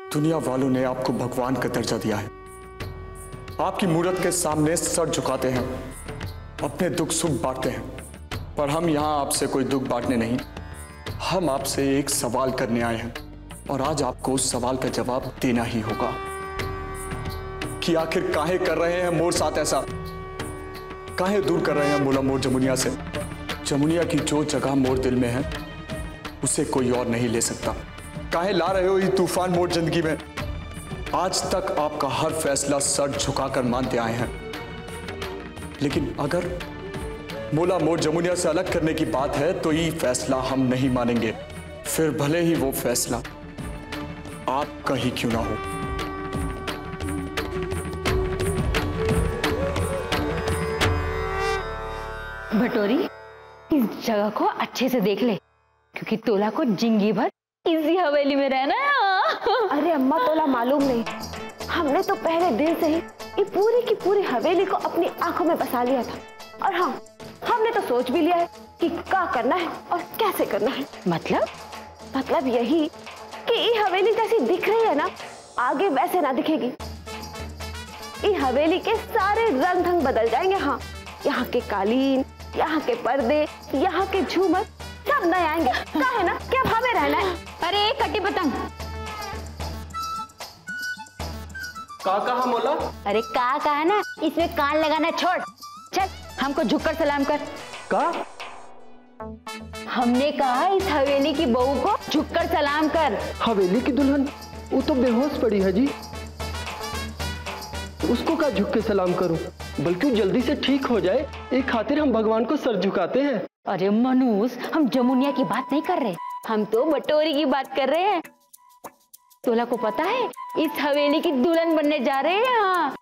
दुनिया वालों ने आपको भगवान का दर्जा दिया है, आपकी मूर्त के सामने सर झुकाते हैं, अपने दुख सुख बांटते हैं। पर हम यहां आपसे कोई दुख बांटने नहीं, हम आपसे एक सवाल करने आए हैं और आज आपको उस सवाल का जवाब देना ही होगा कि आखिर काहे कर रहे हैं मोर साथ ऐसा, काहे दूर कर रहे हैं मोला मोर जमुनिया से। जमुनिया की जो जगह मोर दिल में है उसे कोई और नहीं ले सकता। काहे ला रहे हो ये तूफान मोर जिंदगी में। आज तक आपका हर फैसला सर झुकाकर मानते आए हैं, लेकिन अगर मोला मोर जमुनिया से अलग करने की बात है तो ये फैसला हम नहीं मानेंगे, फिर भले ही वो फैसला आपका ही क्यों ना हो। भटोरी, इस जगह को अच्छे से देख ले, क्योंकि तोला को जिंदगी भर इसी हवेली में रहना है। अरे अम्मा, तोला मालूम नहीं, हमने तो पहले दिन से ही ये पूरी की पूरी हवेली को अपनी आंखों में बसा लिया था। और हाँ, हमने तो सोच भी लिया है कि क्या करना है और कैसे करना है। मतलब यही कि ये हवेली जैसी दिख रही है ना, आगे वैसे ना दिखेगी। ये हवेली के सारे रंग ढंग बदल जाएंगे। हाँ, यहाँ के कालीन, यहाँ के पर्दे, यहाँ के झूमर सब नए आएंगे। क्या है ना, क्या हमें रहना है। अरे कटी पतंग, का कहा मोला? अरे का कहा ना, इसमें कान लगाना छोड़, चल हमको झुककर सलाम कर। का? हमने कहा इस हवेली की बहू को झुककर सलाम कर। हवेली की दुल्हन वो तो बेहोश पड़ी है जी, उसको का झुक के सलाम करूं, बल्कि जल्दी से ठीक हो जाए, एक खातिर हम भगवान को सर झुकाते हैं। अरे मनुष, हम जमुनिया की बात नहीं कर रहे, हम तो बटोरी की बात कर रहे हैं। तोला को पता है इस हवेली की दुल्हन बनने जा रहे हैं। हाँ,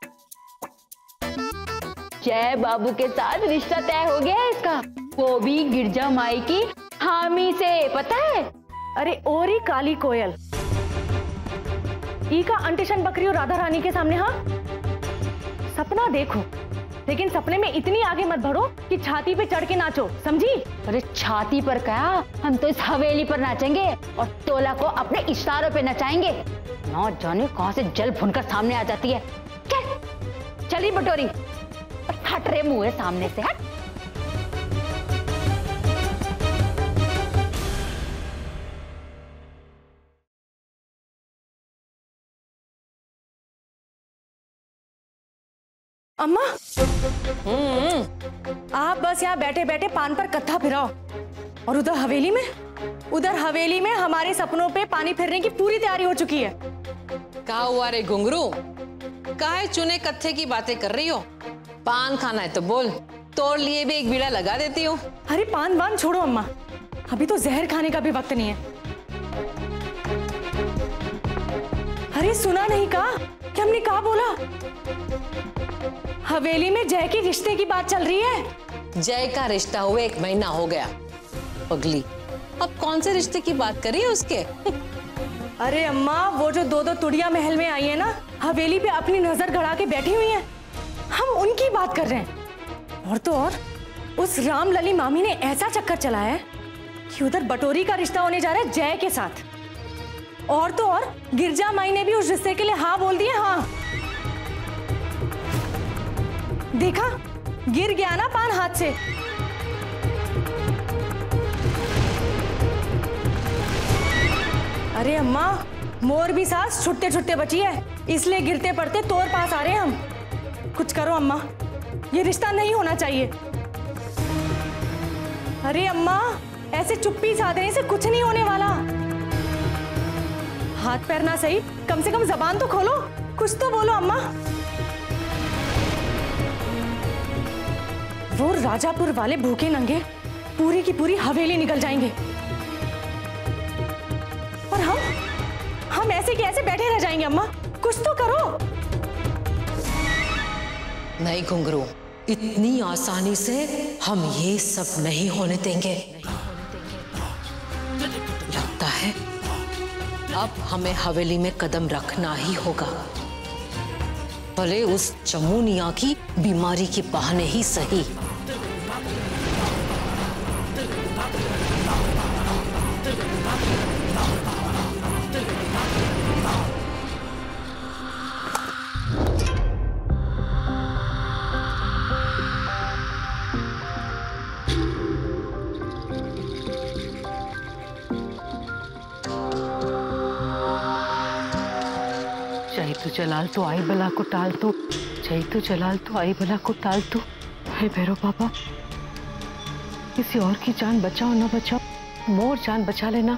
जय बाबू के साथ रिश्ता तय हो गया है इसका, वो भी गिरजा माई की हामी से, पता है। अरे ओरी काली कोयल, ई का अंटिशन बकरी और राधा रानी के सामने। हाँ, सपना देखो, लेकिन सपने में इतनी आगे मत बढ़ो कि छाती पे चढ़ के नाचो, समझी। अरे छाती पर क्या, हम तो इस हवेली पर नाचेंगे और तोला को अपने इशारों पे नचाएंगे। ना जाने कहां से जल भुनकर सामने आ जाती है। चली बटोरी, हट रे मुंह है सामने से, हट। अम्मा, आप बस यहाँ बैठे बैठे पान पर कत्था फिराओ, और उधर हवेली में हमारे सपनों पे पानी फिरने की पूरी तैयारी हो चुकी है। क्या हुआ रे घुंघरू, काहे चुने कत्थे की बातें कर रही हो? पान खाना है तो बोल, तोड़ लिए भी एक बीड़ा लगा देती हूँ। अरे पान वान छोड़ो अम्मा, अभी तो जहर खाने का भी वक्त नहीं है। अरे सुना नहीं कहा कि हमने कहा बोला, हवेली में जय के रिश्ते की बात चल रही है। जय का रिश्ता हुए 1 महीना हो गया पगली, अब कौन से रिश्ते की बात कर रही है उसके? अरे अम्मा, वो जो 2-2 तुड़िया महल में आई है ना, हवेली पे अपनी नजर गड़ा के बैठी हुई है, हम उनकी बात कर रहे हैं। और तो और उस राम लली मामी ने ऐसा चक्कर चलाया है कि उधर बटोरी का रिश्ता होने जा रहा है जय के साथ। और तो और गिरजा माई ने भी उस रिश्ते के लिए हाँ बोल दिया। हाँ, देखा, गिर गया ना पान हाथ से। अरे अम्मा, मोर भी सास छुट्टे छुट्टे बची है, इसलिए गिरते पड़ते तोर पास आ रहे हैं हम। कुछ करो अम्मा, ये रिश्ता नहीं होना चाहिए। अरे अम्मा, ऐसे चुप्पी साधने से कुछ नहीं होने वाला। हाथ पैर ना सही, कम से कम जबान तो खोलो, कुछ तो बोलो अम्मा। वो राजापुर वाले भूखे नंगे पूरी की पूरी हवेली निकल जाएंगे, और हम ऐसे के ऐसे बैठे रह जाएंगे। अम्मा, कुछ तो करो। नहीं घुंघरू, इतनी आसानी से हम ये सब नहीं होने देंगे। लगता है अब हमें हवेली में कदम रखना ही होगा, भले उस जमुनिया की बीमारी के बहाने ही सही। तू जलाल तो आई बला को टाल तू, जय तू जलाल तो आई बला को टाल तू। हे भैरव बाबा, किसी और की जान बचाओ ना बचाओ, मोर जान बचा लेना।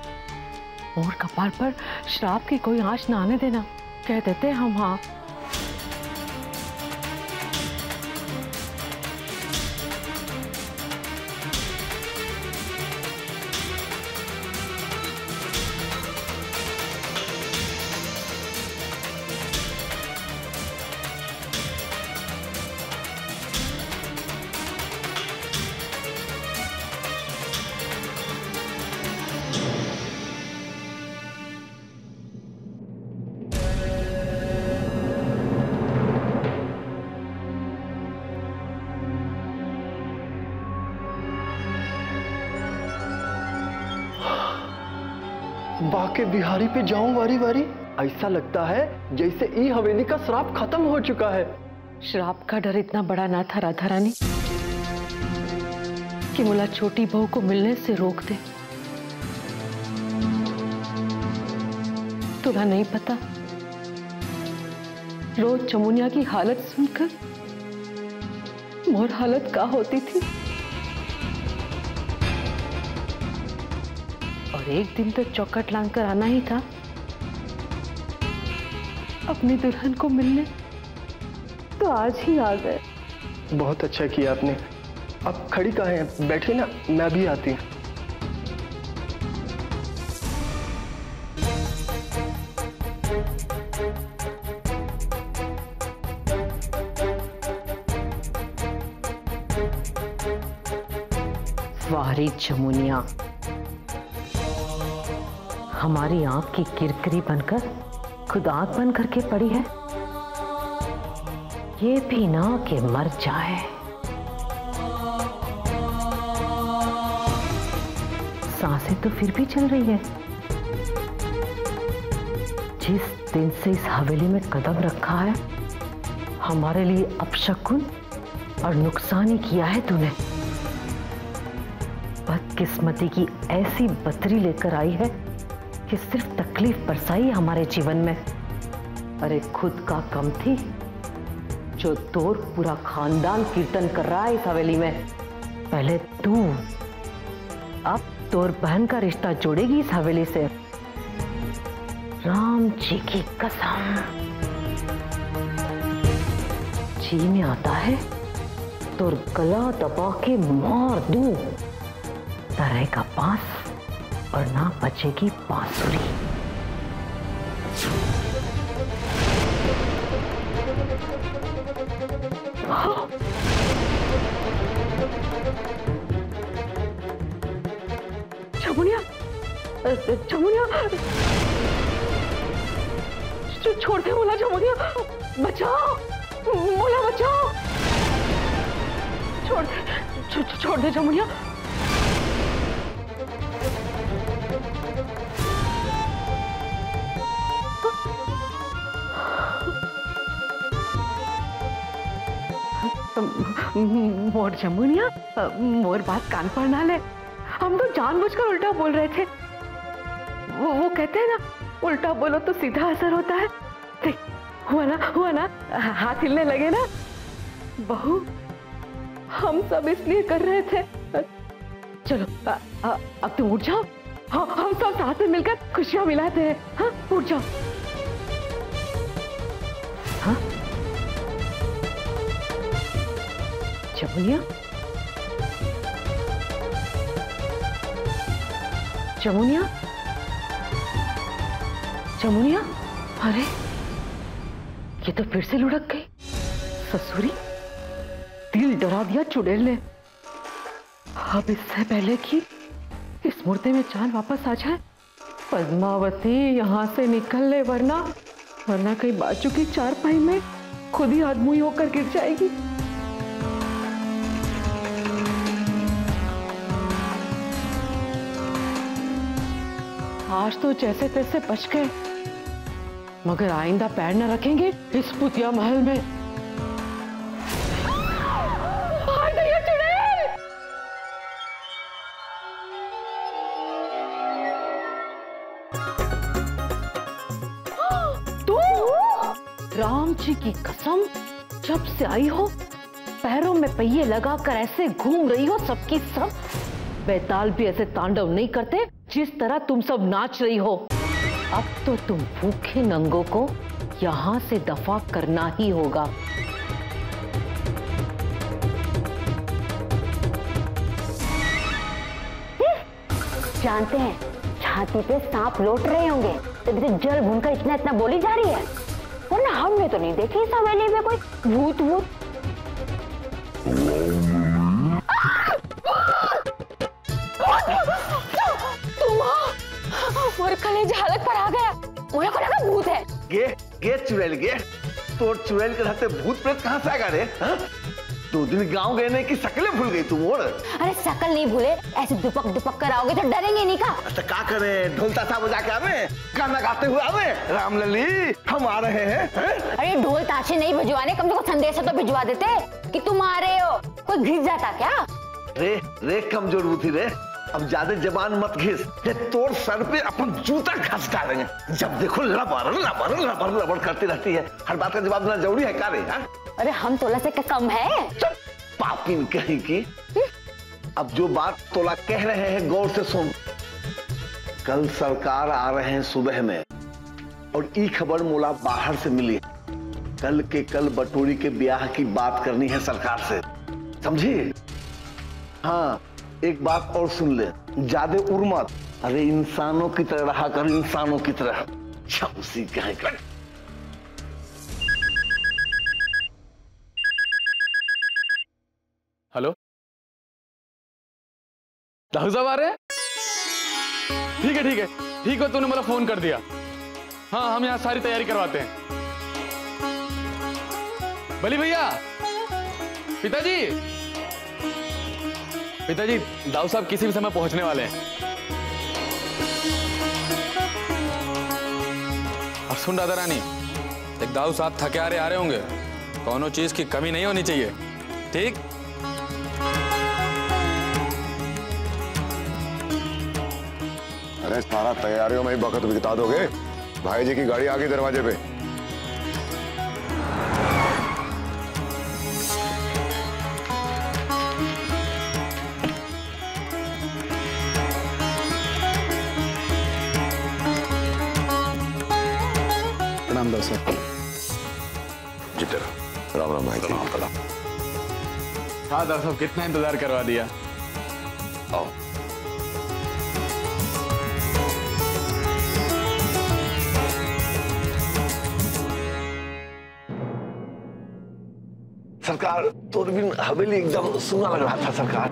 मोर कपार पर श्राप की कोई आंच ना आने देना। कह देते हम हाँ। बाके बिहारी पे जाऊं वारी वारी। ऐसा लगता है जैसे ई हवेली का श्राप खत्म हो चुका है। श्राप का डर इतना बड़ा ना था राधा रानी कि मुला छोटी बहू को मिलने से रोक दे। तुला नहीं पता, रोज चमुनिया की हालत सुनकर मोर हालत क्या होती थी। और एक दिन तो चौखट लांग कर आना ही था अपनी दुल्हन को मिलने, तो आज ही आ गए। बहुत अच्छा किया आपने। अब खड़ी कहाँ हैं? बैठे ना, मैं भी आती हूँ। वारी जमुनिया, हमारी आंख की किरकिरी बनकर खुद आंख बंद करके पड़ी है। ये भी ना कि मर जाए। सांसें तो फिर भी चल रही है। जिस दिन से इस हवेली में कदम रखा है, हमारे लिए अपशकुन और नुकसान ही किया है तूने। बदकिस्मती की ऐसी बतरी लेकर आई है कि सिर्फ तकलीफ बरसाई हमारे जीवन में। अरे खुद का कम थी जो तोर पूरा खानदान कीर्तन कर रहा है इस हवेली में। पहले तू, अब तोर बहन का रिश्ता जोड़ेगी इस हवेली से। राम जी की कसम, जी में आता है तोर गला दबा के मार दूं। तरह का पास और ना बचेगी बांसुरी। चमुनिया, चमुनिया, छोड़ दे मोला। चमुनिया बचाओ, मोला बचाओ। छोड़ दे चमुनिया। मोर जमुनिया, मोर बात कान पर ना ले। हम तो जानबूझकर उल्टा बोल रहे थे। वो कहते हैं ना, उल्टा बोलो तो सीधा असर होता है। देख, हुआ ना, हाथ हिलने लगे ना। बहू, हम सब इसलिए कर रहे थे। चलो अब तुम उठ जाओ। हाँ, हम सब साथ में मिलकर खुशियां मिलाते हैं। हाँ, उठ जाओ। हाँ जमुनिया, जमुनिया, जमुनिया। अरे ये तो फिर से लुढ़क गई। ससुरी, दिल डरा दिया चुड़ैल ने। अब इससे पहले कि इस मुर्दे में जान वापस आ जाए, पद्मावती यहाँ से निकल ले, वरना कहीं बाजू की चारपाई में खुद ही आदमुई होकर गिर जाएगी। आज तो जैसे तैसे बच गए, मगर आइंदा पैर न रखेंगे इस पुतिया महल में। राम जी की कसम, जब से आई हो पैरों में पहिए लगाकर ऐसे घूम रही हो सबकी सब। बेताल भी ऐसे तांडव नहीं करते जिस तरह तुम सब नाच रही हो। अब तो तुम भूखे नंगों को यहां से दफा करना ही होगा। जानते हैं छाती पे सांप लौट रहे होंगे तभी तो जल भूनकर इतना इतना बोली जा रही है, वरना हमने तो नहीं देखी इस हवेली में कोई भूत भूत। तुम कलेजा हालत पर आ गया, मुझे को लगा भूत है। गे चुड़ैल गे, तो चुड़ैल के रहते भूत प्रेत कहाँ से आ गए रे? 2 दिन गांव गए ने की शकलें भूल गई तुम? और अरे शकल नहीं भूले, ऐसे दुपक दुपक कर आओगे तो डरेंगे नहीं का? तो क्या करे, ढोल ताशा बजा के आवे, गाना गाते हुए आवे, रामलली हम आ रहे हैं। अरे ढोल ताशे नहीं भिजवाने, कम से कम संदेशा तो भिजवा देते कि तुम आ रहे हो। कोई घिस जाता क्या? रे कमजोर बुद्धि रे, अब ज्यादा जबान मत घिस, तोड़ सर पे अपन जूता घस डालेंगे। जब देखो लबर लबर लबर लबर करती रहती है, हर बात का जवाब देना जरूरी है क्या रे? अरे हम तोला से क्या कम है? पापिन कहीं की। अब जो बात तोला कह रहे हैं गौर से सुन। कल सरकार आ रहे हैं सुबह में, और ई खबर मोला बाहर से मिली। कल के कल बटोरी के ब्याह की बात करनी है सरकार से, समझी? हाँ, एक बात और सुन ले, ज्यादा उड़ मत। अरे इंसानों की तरह रहा कर, इंसानों की तरह। उसी कहीं कर। हेलो, दाऊ साहब आ रहे हैं? ठीक है, तूने मुझे फोन कर दिया। हाँ, हम यहाँ सारी तैयारी करवाते हैं। बली भैया, पिताजी दाऊ साहब किसी भी समय पहुंचने वाले हैं। और सुन राधा रानी, एक दाऊ साहब थके आ रहे होंगे, कोनो चीज की कमी नहीं होनी चाहिए, ठीक? अरे सारा तैयारियों में ही वक्त बिता दोगे। भाई जी की गाड़ी आ गई दरवाजे पे। प्रणाम दाऊ साहब। जीते रहो। राम राम भाई जी। हाँ दाऊ साहब, कितना इंतजार करवा दिया। आओ। सरकार, तो भी हवेली एकदम सुना लग रहा था सरकार।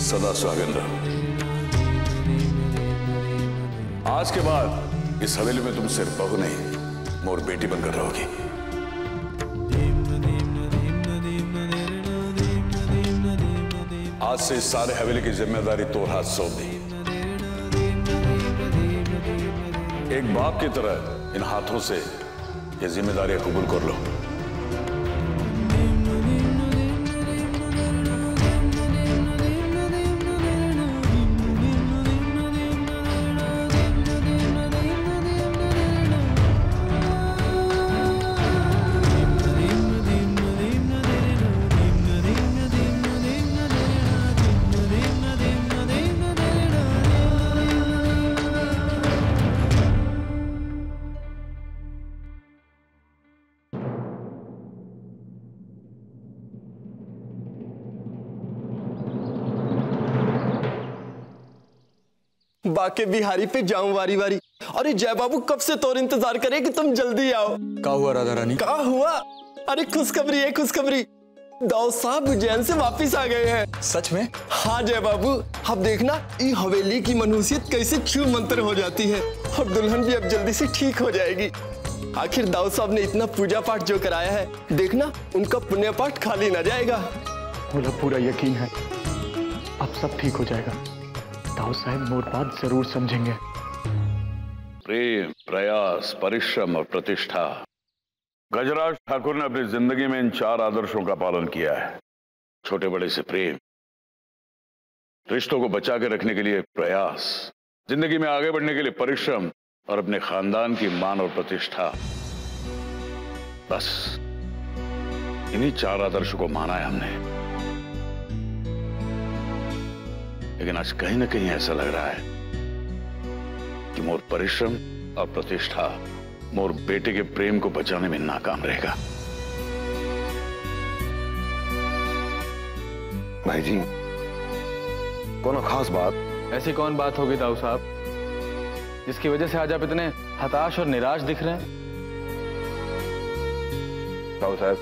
सदा सुहागन रहो। आज के बाद इस हवेली में तुम सिर्फ बहू नहीं, मोर बेटी बनकर रहोगी। आज से इस सारे हवेली की जिम्मेदारी तो हाथ सौंप दी। एक बाप की तरह इन हाथों से ये जिम्मेदारियां कबूल कर लो। बाके बिहारी पे जाऊं वारी वारी। अरे जय बाबू कब से तोर इंतजार करे कि तुम जल्दी आओ। क्या हुआ राधा रानी? क्या हुआ? अरे खुशखबरी है, खुशखबरी। दाऊ साहब उज्जैन से वापिस आ गए हैं। सच में? हाँ जय बाबू, अब देखना ये हवेली की मनुष्यत कैसे छू मंतर हो जाती है और दुल्हन भी अब जल्दी से ठीक हो जाएगी। आखिर दाऊ साहब ने इतना पूजा पाठ जो कराया है, देखना उनका पुण्य पाठ खाली ना जाएगा। मुझे पूरा यकीन है अब सब ठीक हो जाएगा। दाऊ साहब मोर बात जरूर समझेंगे। प्रेम, प्रयास, परिश्रम और प्रतिष्ठा, गजराज ठाकुर ने अपनी जिंदगी में इन 4 आदर्शों का पालन किया है। छोटे बड़े से प्रेम, रिश्तों को बचा के रखने के लिए प्रयास, जिंदगी में आगे बढ़ने के लिए परिश्रम और अपने खानदान की मान और प्रतिष्ठा। बस इन्हीं 4 आदर्शों को माना है हमने। लेकिन आज कहीं ना कहीं ऐसा लग रहा है कि मोर परिश्रम और प्रतिष्ठा मोर बेटे के प्रेम को बचाने में नाकाम रहेगा। भाई जी, कोनो खास बात? ऐसी कौन बात होगी दाऊ साहब जिसकी वजह से आज आप इतने हताश और निराश दिख रहे हैं? दाऊ साहब,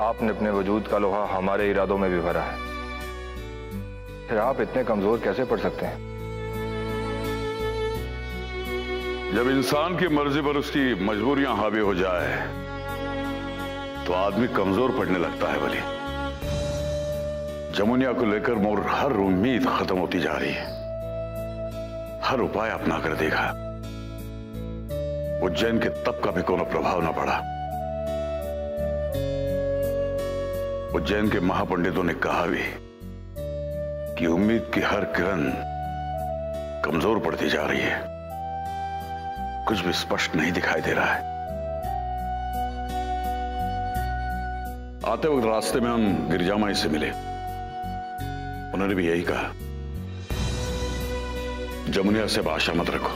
आपने अपने वजूद का लोहा हमारे इरादों में भी भरा है, फिर आप इतने कमजोर कैसे पड़ सकते हैं? जब इंसान की मर्जी पर उसकी मजबूरियां हावी हो जाए तो आदमी कमजोर पड़ने लगता है। भली जमुनिया को लेकर मोर हर उम्मीद खत्म होती जा रही है। हर उपाय अपना कर देखा, उज्जैन के तप का भी कोनो प्रभाव न पड़ा। उज्जैन के महापंडितों ने कहा भी कि उम्मीद की हर किरण कमजोर पड़ती जा रही है। कुछ भी स्पष्ट नहीं दिखाई दे रहा है। आते वक्त रास्ते में हम गिरजा माई से मिले। उन्होंने भी यही कहा, जमुनिया से आशा मत रखो,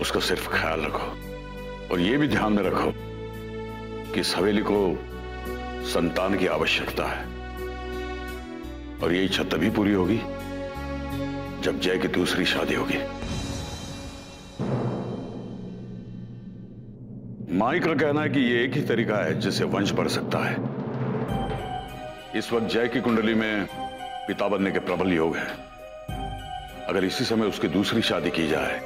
उसका सिर्फ ख्याल रखो और यह भी ध्यान में रखो कि इस हवेली को संतान की आवश्यकता है और यही इच्छा तभी पूरी होगी जब जय की दूसरी शादी होगी। माई का कहना है कि यह एक ही तरीका है जिससे वंश बढ़ सकता है। इस वक्त जय की कुंडली में पिता बनने के प्रबल योग है। अगर इसी समय उसकी दूसरी शादी की जाए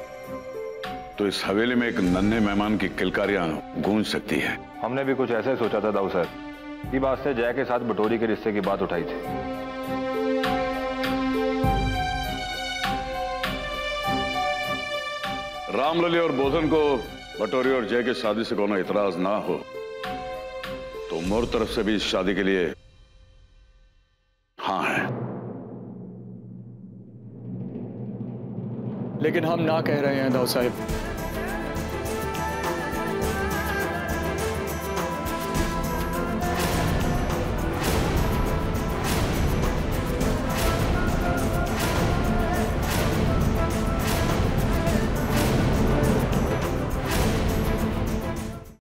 तो इस हवेली में एक नन्हे मेहमान की किलकारियां गूंज सकती है। हमने भी कुछ ऐसे सोचा था दाऊ साहब। ये बात से जय के साथ बटोरी के रिश्ते की बात उठाई थी। रामलली और बोधन को बटोरी और जय की शादी से कोनो इतराज ना हो तो मोर तरफ से भी इस शादी के लिए हाँ है। लेकिन हम ना कह रहे हैं दाऊ साहब।